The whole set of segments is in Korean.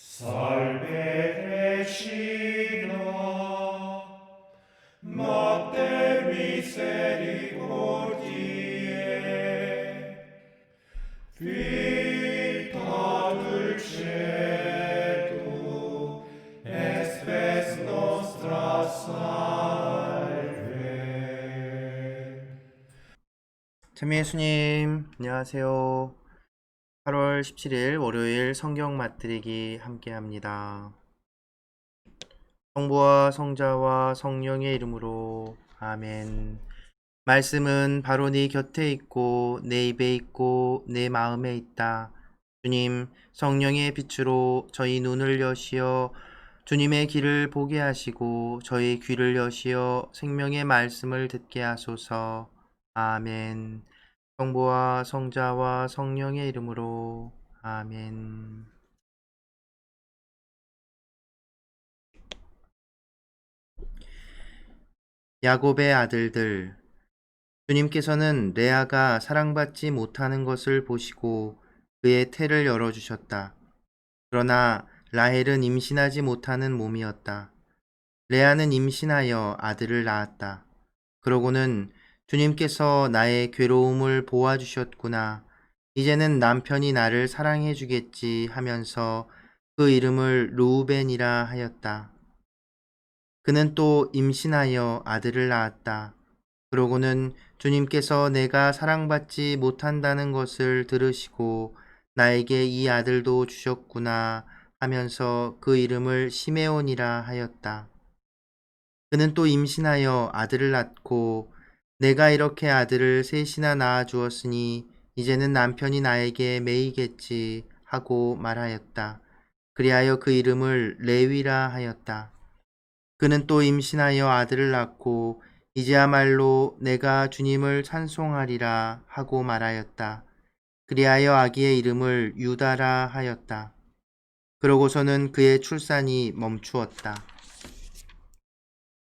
Salve Regina, Mater misericordiae, Vita dulcedo, espes nostra salve. 찬미 예수님, 안녕하세요. 8월 17일 월요일 성경 맛들이기 함께 합니다. 성부와 성자와 성령의 이름으로 아멘. 말씀은 바로 네 곁에 있고 내 입에 있고 내 마음에 있다. 주님, 성령의 빛으로 저희 눈을 여시어 주님의 길을 보게 하시고 저희 귀를 여시어 생명의 말씀을 듣게 하소서. 아멘. 성부와 성자와 성령의 이름으로 아멘. 야곱의 아들들, 주님께서는 레아가 사랑받지 못하는 것을 보시고 그의 태를 열어주셨다. 그러나 라헬은 임신하지 못하는 몸이었다. 레아는 임신하여 아들을 낳았다. 그러고는 주님께서 나의 괴로움을 보아주셨구나. 이제는 남편이 나를 사랑해 주겠지 하면서 그 이름을 루우벤이라 하였다. 그는 또 임신하여 아들을 낳았다. 그러고는 주님께서 내가 사랑받지 못한다는 것을 들으시고 나에게 이 아들도 주셨구나 하면서 그 이름을 시메온이라 하였다. 그는 또 임신하여 아들을 낳고 내가 이렇게 아들을 셋이나 낳아 주었으니 이제는 남편이 나에게 매이겠지 하고 말하였다. 그리하여 그 이름을 레위라 하였다. 그는 또 임신하여 아들을 낳고 이제야말로 내가 주님을 찬송하리라 하고 말하였다. 그리하여 아기의 이름을 유다라 하였다. 그러고서는 그의 출산이 멈추었다.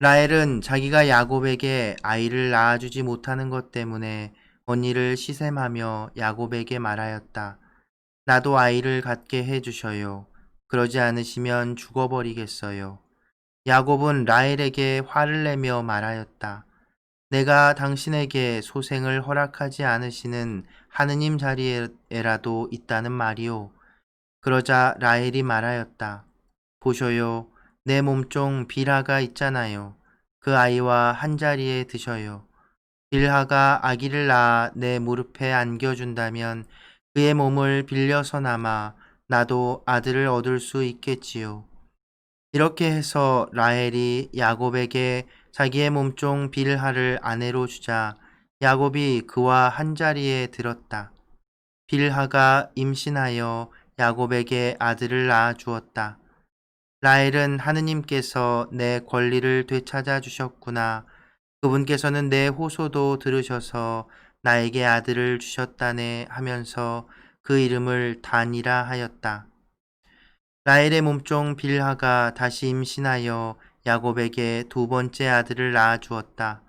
라헬은 자기가 야곱에게 아이를 낳아주지 못하는 것 때문에 언니를 시샘하며 야곱에게 말하였다. 나도 아이를 갖게 해주셔요. 그러지 않으시면 죽어버리겠어요. 야곱은 라헬에게 화를 내며 말하였다. 내가 당신에게 소생을 허락하지 않으시는 하느님 자리에라도 있다는 말이오. 그러자 라헬이 말하였다. 보셔요. 내 몸종 빌하가 있잖아요. 그 아이와 한자리에 드셔요. 빌하가 아기를 낳아 내 무릎에 안겨준다면 그의 몸을 빌려서나마 나도 아들을 얻을 수 있겠지요. 이렇게 해서 라헬이 야곱에게 자기의 몸종 빌하를 아내로 주자 야곱이 그와 한자리에 들었다. 빌하가 임신하여 야곱에게 아들을 낳아 주었다. 라헬은 하느님께서 내 권리를 되찾아 주셨구나. 그분께서는 내 호소도 들으셔서 나에게 아들을 주셨다네 하면서 그 이름을 단이라 하였다. 라헬의 몸종 빌하가 다시 임신하여 야곱에게 두 번째 아들을 낳아 주었다.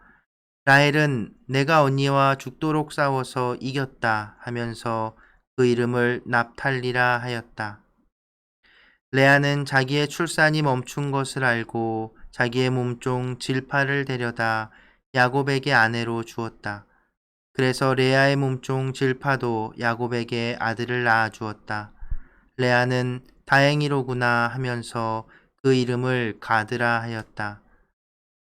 라헬은 내가 언니와 죽도록 싸워서 이겼다 하면서 그 이름을 납탈리라 하였다. 레아는 자기의 출산이 멈춘 것을 알고 자기의 몸종 질파를 데려다 야곱에게 아내로 주었다. 그래서 레아의 몸종 질파도 야곱에게 아들을 낳아 주었다. 레아는 다행이로구나 하면서 그 이름을 가드라 하였다.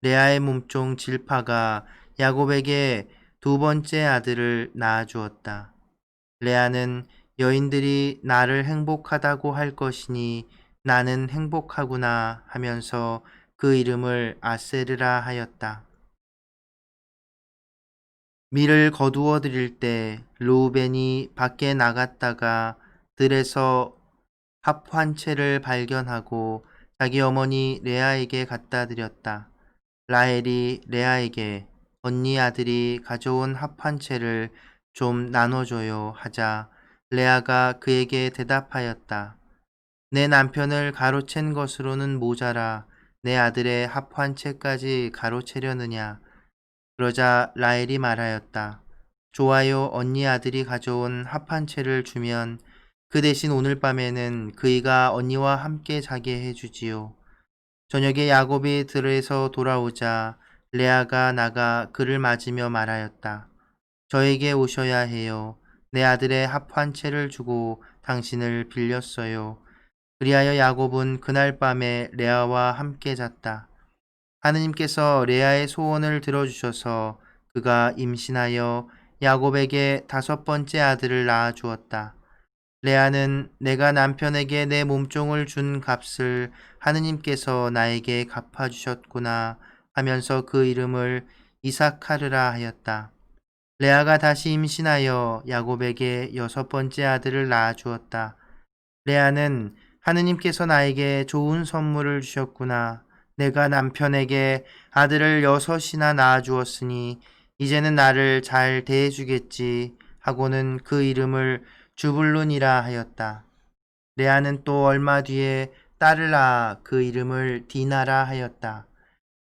레아의 몸종 질파가 야곱에게 두 번째 아들을 낳아 주었다. 레아는 여인들이 나를 행복하다고 할 것이니 나는 행복하구나 하면서 그 이름을 아세르라 하였다. 밀을 거두어 드릴 때 르우벤이 밖에 나갔다가 들에서 합 한 채를 발견하고 자기 어머니 레아에게 갖다 드렸다. 라헬이 레아에게 언니 아들이 가져온 합 한 채를 좀 나눠줘요 하자 레아가 그에게 대답하였다. 내 남편을 가로챈 것으로는 모자라 내 아들의 합 한 채까지 가로채려느냐. 그러자 라헬이 말하였다. 좋아요, 언니 아들이 가져온 합 한 채를 주면 그 대신 오늘 밤에는 그이가 언니와 함께 자게 해주지요. 저녁에 야곱이 들에서 돌아오자 레아가 나가 그를 맞으며 말하였다. 저에게 오셔야 해요. 내 아들의 합 한 채를 주고 당신을 빌렸어요. 그리하여 야곱은 그날 밤에 레아와 함께 잤다. 하느님께서 레아의 소원을 들어주셔서 그가 임신하여 야곱에게 5번째 아들을 낳아 주었다. 레아는 내가 남편에게 내 몸종을 준 값을 하느님께서 나에게 갚아주셨구나 하면서 그 이름을 이삭카르라 하였다. 레아가 다시 임신하여 야곱에게 6번째 아들을 낳아 주었다. 레아는 하느님께서 나에게 좋은 선물을 주셨구나. 내가 남편에게 아들을 6이나 낳아 주었으니 이제는 나를 잘 대해주겠지 하고는 그 이름을 주불룬이라 하였다. 레아는 또 얼마 뒤에 딸을 낳아 그 이름을 디나라 하였다.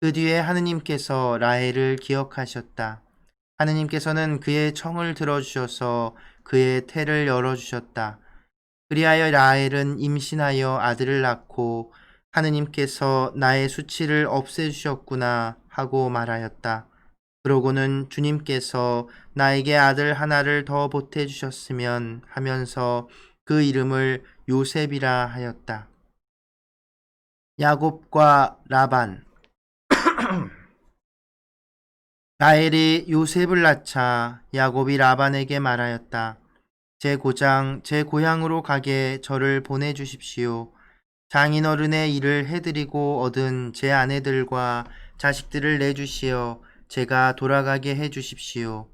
그 뒤에 하느님께서 라헬을 기억하셨다. 하느님께서는 그의 청을 들어주셔서 그의 태를 열어주셨다. 그리하여 라헬은 임신하여 아들을 낳고 하느님께서 나의 수치를 없애주셨구나 하고 말하였다. 그러고는 주님께서 나에게 아들 하나를 더 보태주셨으면 하면서 그 이름을 요셉이라 하였다. 야곱과 라반. 라헬이 요셉을 낳자 야곱이 라반에게 말하였다. 제 고장, 제 고향으로 가게 저를 보내주십시오. 장인어른의 일을 해드리고 얻은 제 아내들과 자식들을 내주시어 제가 돌아가게 해주십시오.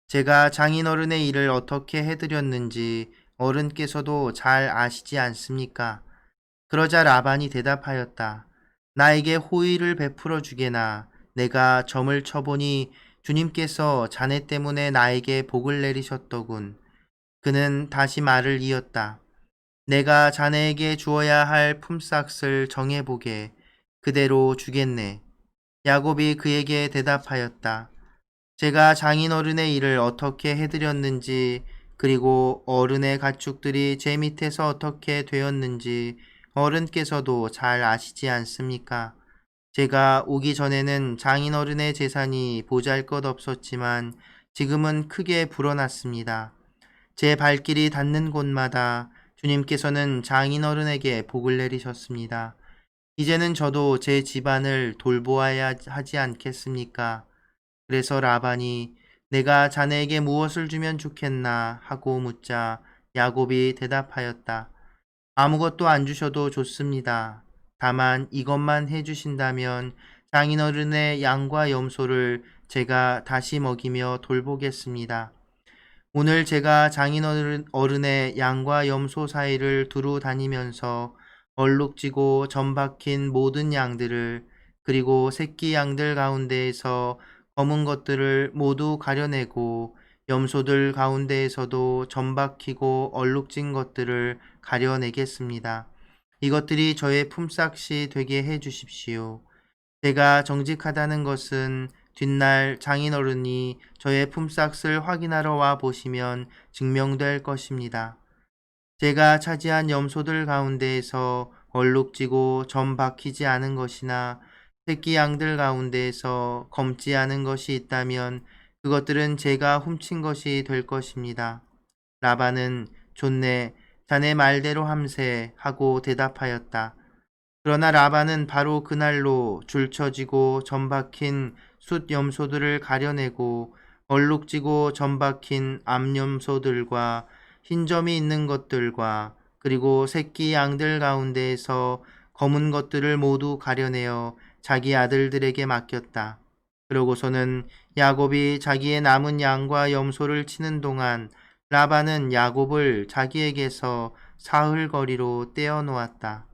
제가 장인어른의 일을 어떻게 해드렸는지 어른께서도 잘 아시지 않습니까? 그러자 라반이 대답하였다. 나에게 호의를 베풀어 주게나. 내가 점을 쳐보니 주님께서 자네 때문에 나에게 복을 내리셨더군. 그는 다시 말을 이었다. 내가 자네에게 주어야 할 품삯을 정해보게. 그대로 주겠네. 야곱이 그에게 대답하였다. 제가 장인어른의 일을 어떻게 해드렸는지, 그리고 어른의 가축들이 제 밑에서 어떻게 되었는지 어른께서도 잘 아시지 않습니까? 제가 오기 전에는 장인어른의 재산이 보잘것없었지만 지금은 크게 불어났습니다. 제 발길이 닿는 곳마다 주님께서는 장인어른에게 복을 내리셨습니다. 이제는 저도 제 집안을 돌보아야 하지 않겠습니까? 그래서 라반이 내가 자네에게 무엇을 주면 좋겠나 하고 묻자 야곱이 대답하였다. 아무것도 안 주셔도 좋습니다. 다만 이것만 해주신다면 장인어른의 양과 염소를 제가 다시 먹이며 돌보겠습니다. 오늘 제가 장인어른의 양과 염소 사이를 두루 다니면서 얼룩지고 점 박힌 모든 양들을 그리고 새끼 양들 가운데에서 검은 것들을 모두 가려내고 염소들 가운데에서도 점 박히고 얼룩진 것들을 가려내겠습니다. 이것들이 저의 품삯이 되게 해 주십시오. 제가 정직하다는 것은 뒷날 장인어른이 저의 품삯을 확인하러 와 보시면 증명될 것입니다. 제가 차지한 염소들 가운데에서 얼룩지고 점 박히지 않은 것이나 새끼 양들 가운데에서 검지 않은 것이 있다면 그것들은 제가 훔친 것이 될 것입니다. 라반은 좋네, 자네 말대로 함세 하고 대답하였다. 그러나 라반은 바로 그날로 줄쳐지고 점 박힌 숫 염소들을 가려내고 얼룩지고 점 박힌 암염소들과 흰 점이 있는 것들과 그리고 새끼 양들 가운데에서 검은 것들을 모두 가려내어 자기 아들들에게 맡겼다. 그러고서는 야곱이 자기의 남은 양과 염소를 치는 동안 라반은 야곱을 자기에게서 사흘거리로 떼어 놓았다.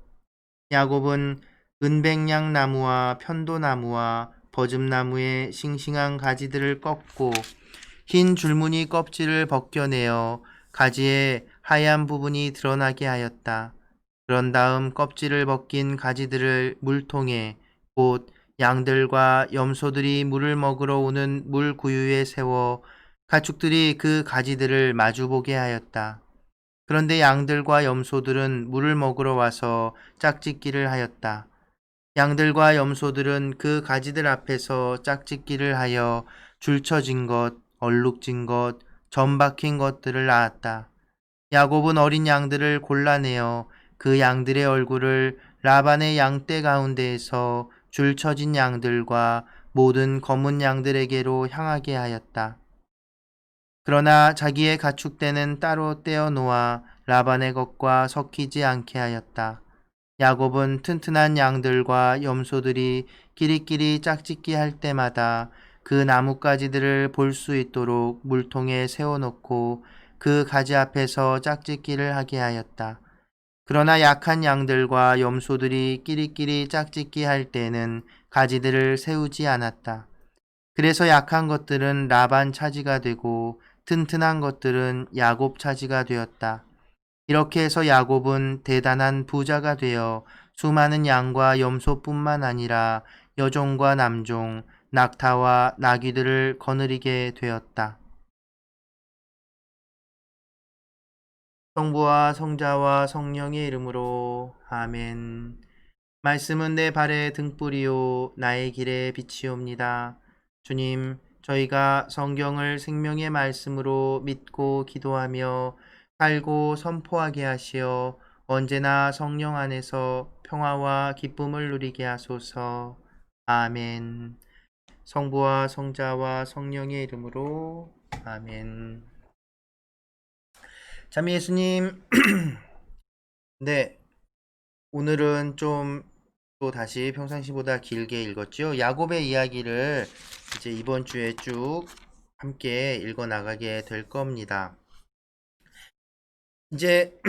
야곱은 은백양 나무와 편도나무와 버즘나무의 싱싱한 가지들을 꺾고 흰 줄무늬 껍질을 벗겨내어 가지의 하얀 부분이 드러나게 하였다. 그런 다음 껍질을 벗긴 가지들을 물통에 곧 양들과 염소들이 물을 먹으러 오는 물구유에 세워 가축들이 그 가지들을 마주보게 하였다. 그런데 양들과 염소들은 물을 먹으러 와서 짝짓기를 하였다. 양들과 염소들은 그 가지들 앞에서 짝짓기를 하여 줄쳐진 것, 얼룩진 것, 점 박힌 것들을 낳았다. 야곱은 어린 양들을 골라내어 그 양들의 얼굴을 라반의 양떼 가운데에서 줄쳐진 양들과 모든 검은 양들에게로 향하게 하였다. 그러나 자기의 가축대는 따로 떼어 놓아 라반의 것과 섞이지 않게 하였다. 야곱은 튼튼한 양들과 염소들이 끼리끼리 짝짓기 할 때마다 그 나뭇가지들을 볼 수 있도록 물통에 세워놓고 그 가지 앞에서 짝짓기를 하게 하였다. 그러나 약한 양들과 염소들이 끼리끼리 짝짓기 할 때는 가지들을 세우지 않았다. 그래서 약한 것들은 라반 차지가 되고 튼튼한 것들은 야곱 차지가 되었다. 이렇게 해서 야곱은 대단한 부자가 되어 수많은 양과 염소뿐만 아니라 여종과 남종, 낙타와 나귀들을 거느리게 되었다. 성부와 성자와 성령의 이름으로 아멘. 말씀은 내 발의 등불이요 나의 길의 빛이옵니다. 주님, 저희가 성경을 생명의 말씀으로 믿고 기도하며 살고 선포하게 하시어 언제나 성령 안에서 평화와 기쁨을 누리게 하소서. 아멘. 성부와 성자와 성령의 이름으로 아멘. 참 예수님, 네, 오늘은 좀 또 다시 평상시보다 길게 읽었죠. 야곱의 이야기를 이제 이번 주에 쭉 함께 읽어 나가게 될 겁니다. 이제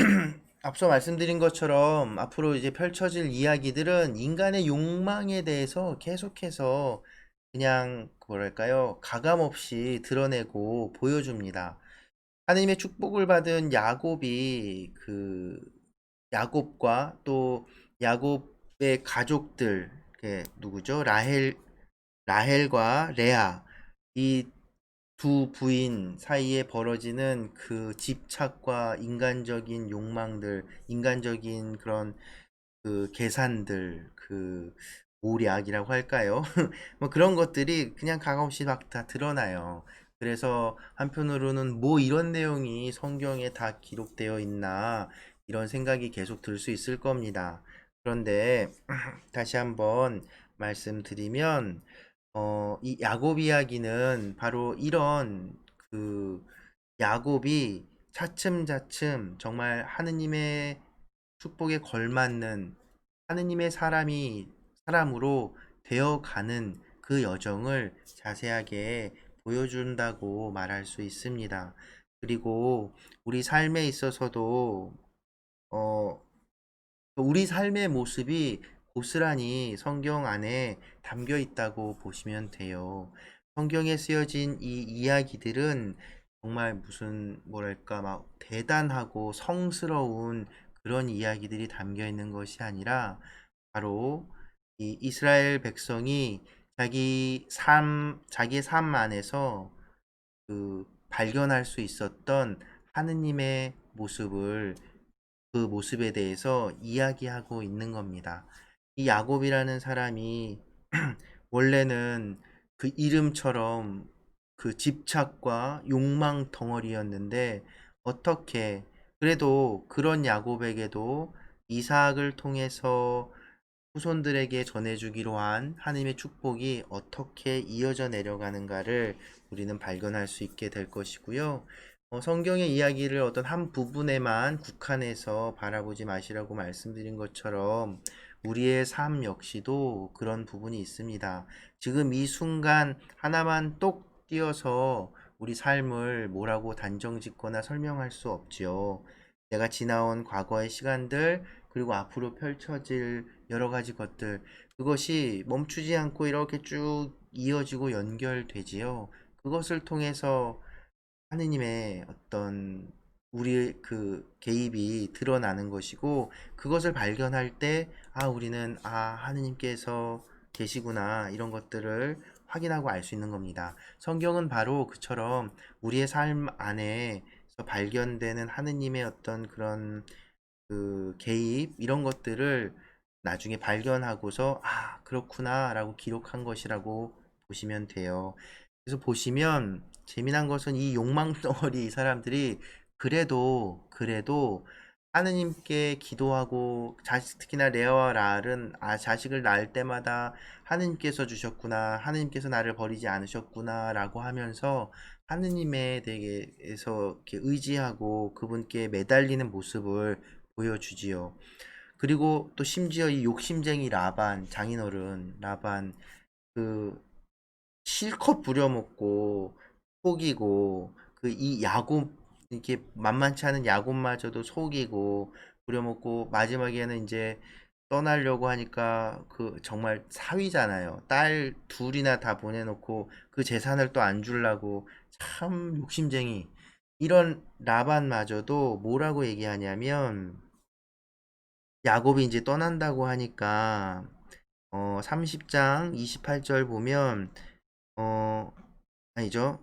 앞서 말씀드린 것처럼 앞으로 이제 펼쳐질 이야기들은 인간의 욕망에 대해서 계속해서 그냥 뭐랄까요? 가감 없이 드러내고 보여줍니다. 하나님의 축복을 받은 야곱이 야곱과 또 야곱의 가족들, 누구죠? 라헬과 레아, 이 두 부인 사이에 벌어지는 그 집착과 인간적인 욕망들, 인간적인 그런 그 계산들, 그 모략이라고 할까요? 뭐 그런 것들이 그냥 가감없이 막 다 드러나요. 그래서 한편으로는 뭐 이런 내용이 성경에 다 기록되어 있나 이런 생각이 계속 들 수 있을 겁니다. 그런데 다시 한번 말씀드리면 이 야곱 이야기는 바로 이런 그 야곱이 차츰차츰 정말 하느님의 축복에 걸맞는 하느님의 사람으로 되어가는 그 여정을 자세하게 보여준다고 말할 수 있습니다. 그리고 우리 삶에 있어서도 어, 우리 삶의 모습이 고스란히 성경 안에 담겨 있다고 보시면 돼요. 성경에 쓰여진 이 이야기들은 정말 무슨 뭐랄까 막 대단하고 성스러운 그런 이야기들이 담겨 있는 것이 아니라 바로 이 이스라엘 백성이 자기의 삶 안에서 발견할 수 있었던 하느님의 그 모습에 대해서 이야기하고 있는 겁니다. 이 야곱이라는 사람이 원래는 그 이름처럼 그 집착과 욕망 덩어리였는데 어떻게 그래도 그런 야곱에게도 이삭을 통해서 후손들에게 전해주기로 한 하나님의 축복이 어떻게 이어져 내려가는가를 우리는 발견할 수 있게 될 것이고요. 성경의 이야기를 어떤 한 부분에만 국한해서 바라보지 마시라고 말씀드린 것처럼 우리의 삶 역시도 그런 부분이 있습니다. 지금 이 순간 하나만 똑 띄어서 우리 삶을 뭐라고 단정 짓거나 설명할 수 없지요. 내가 지나온 과거의 시간들, 그리고 앞으로 펼쳐질 여러 가지 것들, 그것이 멈추지 않고 이렇게 쭉 이어지고 연결되지요. 그것을 통해서 하느님의 어떤 우리의 그 개입이 드러나는 것이고, 그것을 발견할 때, 우리는, 하느님께서 계시구나, 이런 것들을 확인하고 알 수 있는 겁니다. 성경은 바로 그처럼 우리의 삶 안에 발견되는 하느님의 어떤 그런 그 개입 이런 것들을 나중에 발견하고서 아 그렇구나라고 기록한 것이라고 보시면 돼요. 그래서 보시면 재미난 것은 이 욕망 덩어리 이 사람들이 그래도 하느님께 기도하고 특히나 레아와 랄은 자식을 낳을 때마다 하느님께서 주셨구나, 하느님께서 나를 버리지 않으셨구나 라고 하면서 하느님에 대해서 이렇게 의지하고 그분께 매달리는 모습을 보여주지요. 그리고 또 심지어 이 욕심쟁이 라반, 장인어른 라반, 그 실컷 부려먹고 속이고 그 이 야곱, 이렇게 만만치 않은 야곱마저도 속이고 부려먹고 마지막에는 이제 떠나려고 하니까 그 정말 사위잖아요. 딸 둘이나 다 보내놓고 그 재산을 또 안 주려고 참 욕심쟁이. 이런 라반마저도 뭐라고 얘기하냐면 야곱이 이제 떠난다고 하니까 30장 28절 보면 어 아니죠.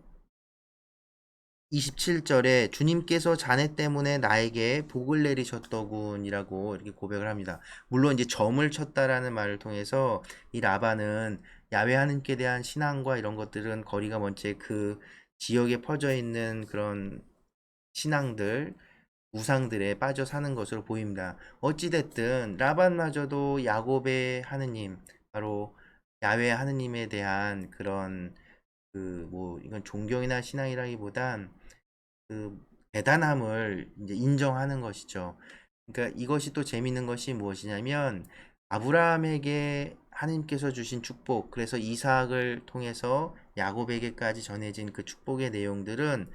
27절에 주님께서 자네 때문에 나에게 복을 내리셨더군이라고 이렇게 고백을 합니다. 물론 이제 점을 쳤다라는 말을 통해서 이 라반은 야훼 하나님께 대한 신앙과 이런 것들은 거리가 먼 채 그 지역에 퍼져 있는 그런 신앙들 우상들에 빠져 사는 것으로 보입니다. 어찌됐든 라반마저도 야곱의 하느님, 바로 야훼 하느님에 대한 그런 그 뭐 이건 존경이나 신앙이라기보단 그 대단함을 이제 인정하는 것이죠. 그러니까 이것이 또 재밌는 것이 무엇이냐면 아브라함에게 하나님께서 주신 축복, 그래서 이삭을 통해서 야곱에게까지 전해진 그 축복의 내용들은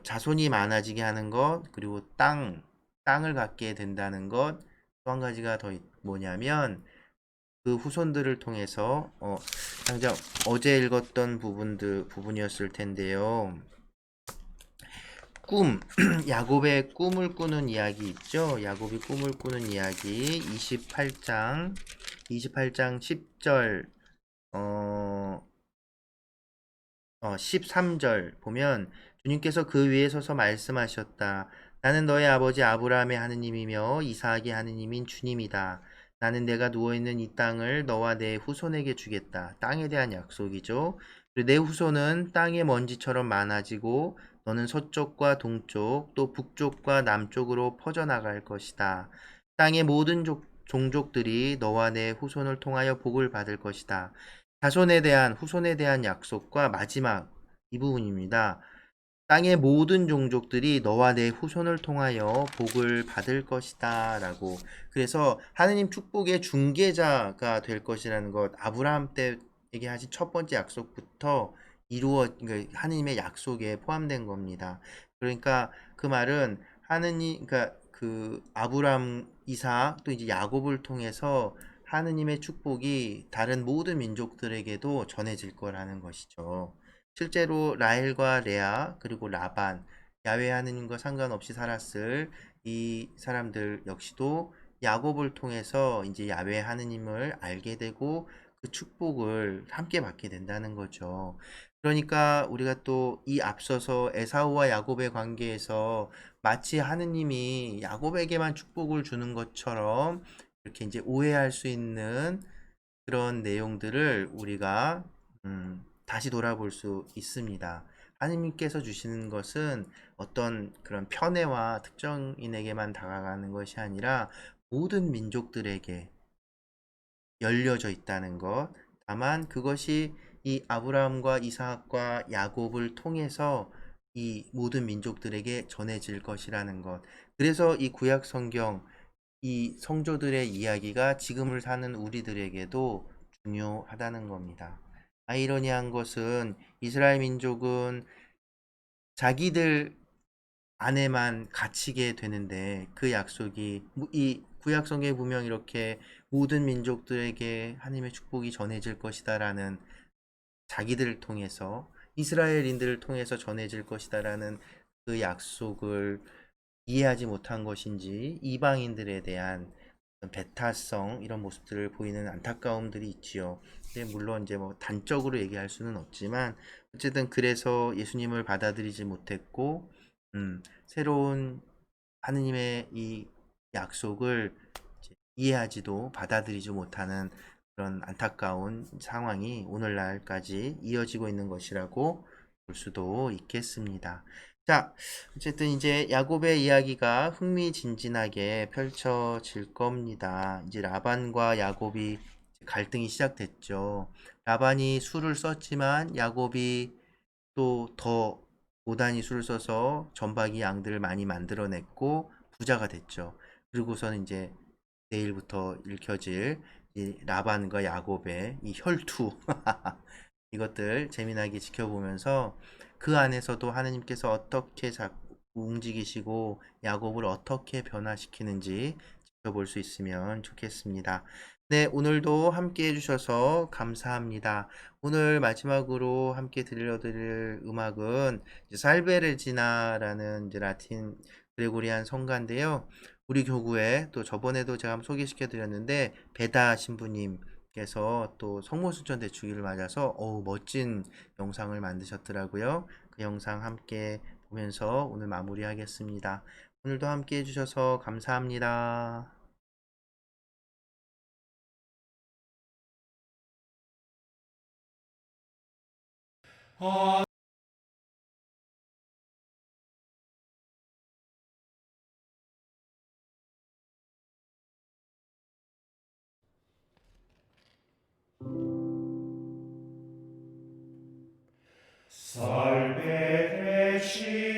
자손이 많아지게 하는 것, 그리고 땅을 갖게 된다는 것, 또 한 가지가 더 뭐냐면 그 후손들을 통해서 당장 어제 읽었던 부분이었을 텐데요. 꿈, 야곱의 꿈을 꾸는 이야기 있죠? 야곱이 꿈을 꾸는 이야기 28장 10절 13절 보면 주님께서 그 위에 서서 말씀하셨다. 나는 너의 아버지 아브라함의 하느님이며 이삭의 하느님인 주님이다. 나는 내가 누워있는 이 땅을 너와 내 후손에게 주겠다. 땅에 대한 약속이죠. 그리고 내 후손은 땅의 먼지처럼 많아지고 너는 서쪽과 동쪽 또 북쪽과 남쪽으로 퍼져나갈 것이다. 땅의 모든 종족들이 너와 내 후손을 통하여 복을 받을 것이다. 후손에 대한 약속과 마지막 이 부분입니다. 땅의 모든 종족들이 너와 내 후손을 통하여 복을 받을 것이다 라고. 그래서 하느님 축복의 중개자가 될 것이라는 것, 아브라함 때에게 하신 첫 번째 약속부터 그러니까 하느님의 약속에 포함된 겁니다. 그러니까 그 말은 그러니까 그 아브라함, 이삭 또 이제 야곱을 통해서 하느님의 축복이 다른 모든 민족들에게도 전해질 거라는 것이죠. 실제로 라헬과 레아 그리고 라반, 야훼 하느님과 상관없이 살았을 이 사람들 역시도 야곱을 통해서 이제 야훼 하느님을 알게 되고 그 축복을 함께 받게 된다는 거죠. 그러니까 우리가 또 이 앞서서 에사우와 야곱의 관계에서 마치 하느님이 야곱에게만 축복을 주는 것처럼 이렇게 이제 오해할 수 있는 그런 내용들을 우리가 다시 돌아볼 수 있습니다. 하느님께서 주시는 것은 어떤 그런 편애와 특정인에게만 다가가는 것이 아니라 모든 민족들에게 열려져 있다는 것. 다만 그것이 이 아브라함과 이삭과 야곱을 통해서 이 모든 민족들에게 전해질 것이라는 것. 그래서 이 구약 성경, 이 성조들의 이야기가 지금을 사는 우리들에게도 중요하다는 겁니다. 아이러니한 것은 이스라엘 민족은 자기들 안에만 갇히게 되는데 그 약속이 이 구약 성경에 분명 이렇게 모든 민족들에게 하나님의 축복이 전해질 것이다라는, 자기들을 통해서 이스라엘인들을 통해서 전해질 것이다라는 그 약속을 이해하지 못한 것인지 이방인들에 대한 배타성 이런 모습들을 보이는 안타까움들이 있지요. 근데 물론 이제 뭐 단적으로 얘기할 수는 없지만 어쨌든 그래서 예수님을 받아들이지 못했고 새로운 하느님의 이 약속을 이제 이해하지도 받아들이지 못하는 그런 안타까운 상황이 오늘날까지 이어지고 있는 것이라고 볼 수도 있겠습니다. 자, 어쨌든 이제 야곱의 이야기가 흥미진진하게 펼쳐질 겁니다. 이제 라반과 야곱이 갈등이 시작됐죠. 라반이 술을 썼지만 야곱이 또 더 고단히 술을 써서 전박이 양들을 많이 만들어냈고 부자가 됐죠. 그리고서는 이제 내일부터 읽혀질 이 라반과 야곱의 이 혈투 이것들 재미나게 지켜보면서 그 안에서도 하느님께서 어떻게 자꾸 움직이시고 야곱을 어떻게 변화시키는지 지켜볼 수 있으면 좋겠습니다. 네, 오늘도 함께 해주셔서 감사합니다. 오늘 마지막으로 함께 들려드릴 음악은 살베르지나라는 이제 라틴 그레고리안 성가인데요. 우리 교구에 또 저번에도 제가 한번 소개시켜 드렸는데 베다 신부님께서 또 성모순천 대축일을 맞아서 멋진 영상을 만드셨더라고요. 그 영상 함께 보면서 오늘 마무리하겠습니다. 오늘도 함께 해주셔서 감사합니다. Salve Regina